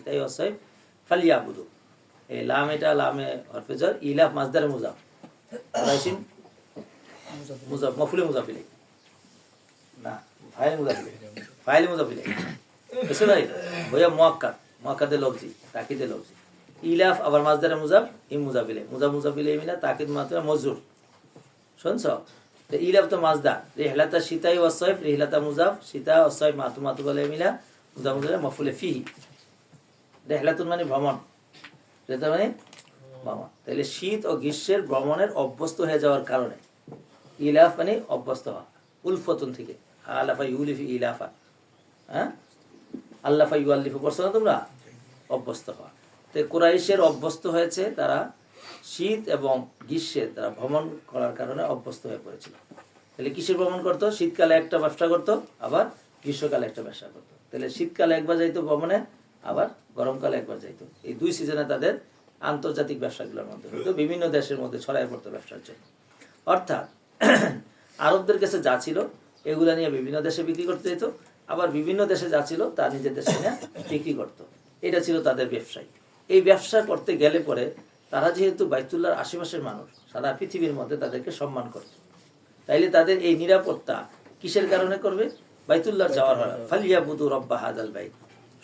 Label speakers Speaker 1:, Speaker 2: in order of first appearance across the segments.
Speaker 1: সিতাই ওয়াসাইফ ফালিয়াবুদু। এই লাম এটা লামে হরফে jar, ইলাফ মাসদারে মুজাফ, কুরাইশিন মুজাফ মফুলে মুজাফ ইলাইহি না ফাইল মুজাফ ইলাইহি, ফাইল মুজাফ ইলাইহি এসে নাই ভয়া মুআক্কাদ, মুআক্কাদে লফজি তাকিদে লফজি। ইলাফ আবার মাসদারে মুজাফ ই মুজাফ ইলাইহি, মুজাফ ইলাইহি মিনা তাকিদ মাত্রা মজরুর। শুনছো তো ইলাফ তো মাসদার, রিহলাতা সিতাই ওয়াসাইফ, রিহলাতা মুজাফ, সিতা ওয়াসাইফ মাতু ইলাইহি মিনা মুজাফ মফুলে ফিহি। রিহলাতুন মানে ভ্রমণ, রেতা মানে ভ্রমণ। তাহলে শীত ও গ্রীষ্মের ভ্রমণের অভ্যস্ত হয়ে যাওয়ার কারণে ইলাফ মানে অভ্যস্ত হওয়া, উলফতুন থেকে আলাফা ইউলিফি ইলাফা, হ্যাঁ আল্লাফা ইউআল্লিফু পড়ছো না তোমরা, অভ্যস্ত হওয়া। তো কুরাইশের অভ্যস্ত হয়েছে, তারা শীত এবং গ্রীষ্মের তারা ভ্রমণ করার কারণে অভ্যস্ত হয়ে পড়েছিল। তাহলে কিসের ভ্রমণ করতো? শীতকালে একটা ব্যবসা করতো, আবার গ্রীষ্মকালে একটা ব্যবসা করতো। তাহলে শীতকালে একবার যাইতো ভ্রমণে, আবার গরমকালে একবার যাইতো। এই দুই সিজনে তাদের আন্তর্জাতিক ব্যবসাগুলোর মধ্যে হতো, বিভিন্ন দেশের মধ্যে ছড়াই পড়তো ব্যবসার জন্য। অর্থাৎ আরবদের কাছে যা ছিল এগুলা নিয়ে বিভিন্ন দেশে বিক্রি করতে যেত, আবার বিভিন্ন দেশে যা ছিল তা নিজের দেশে নিয়ে বিক্রি করতো। এটা ছিল তাদের ব্যবসায়ী। এই ব্যবসা করতে গেলে পরে তারা যেহেতু বাইতুল্লাহর আশেপাশের মানুষ, সারা পৃথিবীর মধ্যে তাদেরকে সম্মান করত। তাইলে তাদের এই নিরাপত্তা কিসের কারণে করবে? বাইতুল্লাহ যাওয়ার হয়, ফালিয়াবুদু রব্বা হাযাল বাইত।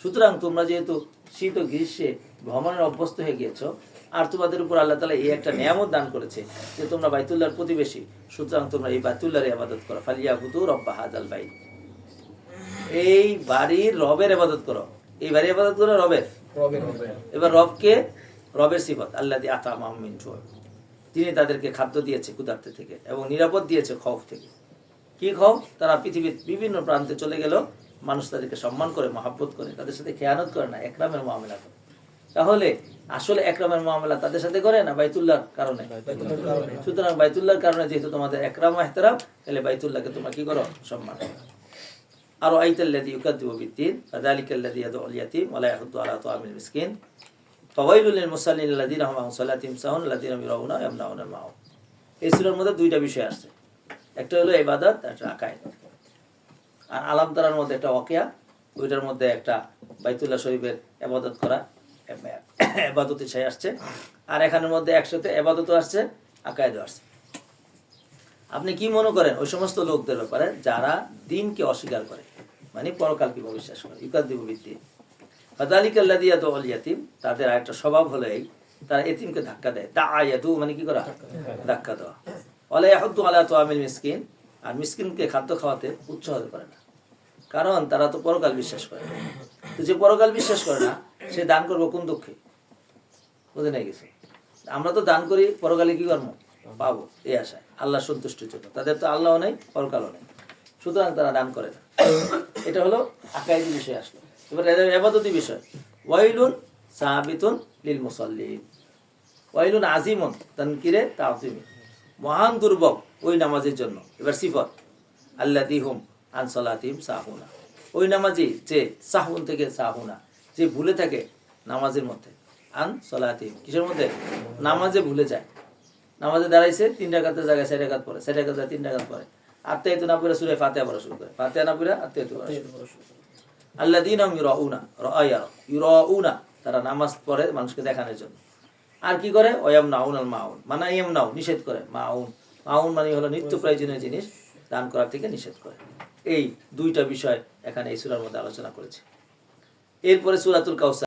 Speaker 1: সুতরাং তোমরা যেহেতু শীত ও গ্রীষ্মে ভ্রমণের অভ্যস্ত হয়ে গিয়েছ, আর তোমাদের উপর আল্লাহ তাআলা এই একটা নিয়ামত দান করেছে যে তোমরা বাইতুল্লাহর প্রতিবেশী, সুতরাং তোমরা এই বাইতুল্লাহর ইবাদত করো। ফালিয়াবুদু রব্বা হাযাল বাইত, এই বাড়ির রবের ইবাদত করো। এই বাড়ির ইবাদত করো রবের। এবার রবকে, রবের সিফত আল্লাযী আতা'আমাহুম মিন জু', তিনি তাদেরকে খাদ্য দিয়েছে ক্ষুধার্ত থেকে এবং নিরাপদ দিয়েছে খৌফ থেকে। কি খৌফ? তারা পৃথিবীর বিভিন্ন প্রান্তে চলে গেল, মানুষ তাদেরকে সম্মান করে, মহাব্বত করে, তাদের সাথে খেয়ানত করে না, একরামের মুআমালা করে। তাহলে আসলে একরামের মুআমালা তাদের সাথে করে না বাইতুল্লাহর কারণে। সুতরাং বাইতুল্লাহর কারণে যেহেতু তোমাদের একরাম ও ইহতিরাম, তাহলে বাইতুল্লাহকে তোমরা কি করো? সম্মান করো। আর আইতাল্লাযী ইউকাযযিবু বিদ্দীন ফাযালিকাল্লাযী ইয়াদউল ইয়াতীম ওয়া লা ইয়াহুদ্দু আলা তুআমিল মিসকিন ফাওয়াইলুল লিল মুসাল্লিন আল্লাযীনা হুম আন সালাতিহিম সাহুন আল্লাযীনা ইউরাউনা ওয়া ইয়ামনাউনাল মাউন। এই সূরার মধ্যে দুইটা বিষয় আসছে, একটা হলো ইবাদত, একটা আকায়েদ। আর আলামতারার মধ্যে একটা ওয়াকিয়া, ওইটার মধ্যে একটা বাইতুল্লাহ শরীফের ইবাদত করা, ইবাদতের বিষয় আসছে। আর এখানের মধ্যে একসাথে ইবাদতও আসছে, আকায়েদও আসছে। আপনি কি মনে করেন ওই সমস্ত লোকদের ব্যাপারে যারা দিনকে অস্বীকার করে, মানে পরকালকে অবিশ্বাস করে? ইউকাযযিবু বিদ্দীন ফাযালিকাল্লাযী ইয়াদউল ইয়াতীম, তাদের একটা স্বভাব হলো এই, তারা এতিমকে ধাক্কা দেয়। তাআয়াদু মানে কি করা? ধাক্কা দেওয়া। ওয়া লা ইয়াহুদ্দু আলা তুআমিল মিসকিন, আর মিসকিনকে খাদ্য খাওয়াতে উৎসাহ করে না, কারণ তারা তো পরকাল বিশ্বাস করে। তো যে পরকাল বিশ্বাস করে না, সে দান করবো কোন দুঃখে? বুঝে নাই গেছে? আমরা তো দান করি পরকালে কি করবো? পাবো, এই আশায়, আল্লাহ সন্তুষ্টির জন্য। তাদের তো আল্লাহও নেই, পরকালও নেই, সুতরাং তারা দান করে না। এটা হলো আকাইদি বিষয় আসলো। এবার ইবাদতি বিষয়, ওয়াইলুন সাবিতুন লিল মুসাল্লিন, ওয়াইলুন আজিমুন তানকিরে তাযীমি, মহান দুর্ভোগ ওই নামাজের জন্য। এবার সিফত আল্লাযী হুম আন সালাতিহিম সাহুনা, ওই নামাজি যে সাহুন থেকে সাহুনা, যে ভুলে থাকে নামাজের মধ্যে, আন সালাতিহিম কিসের মধ্যে? নামাজে ভুলে যায়। নামাজে দাঁড়াইছে 3 রাকাতের জায়গায় 4 রাকাত পড়ে, 4 রাকাত 3 রাকাত পড়ে, আত্তাহিয়াতু না পড়ে সূরা ফাতিহা পড়া শুরু করে, ফাতিহা না পড়ে আত্তাহিয়াতু পড়া শুরু করে। আল্লাযীনা ইউরাউনা, ইউরাউনা, তারা নামাজ পড়ে মানুষকে দেখানোর জন্য। আর কি করে? ওয়ায়ামনাউনাল মাউন, মানে ইয়ামনাউ নিষেধ করে, মাউন, মাউন মানে হলো নিত্য প্রয়োজনীয় জিনিস দান করার থেকে নিষেধ করে। এই দুইটা বিষয় এখানে এই সূরার মধ্যে আলোচনা করেছে। এরপরে সূরাতুল কাউসার।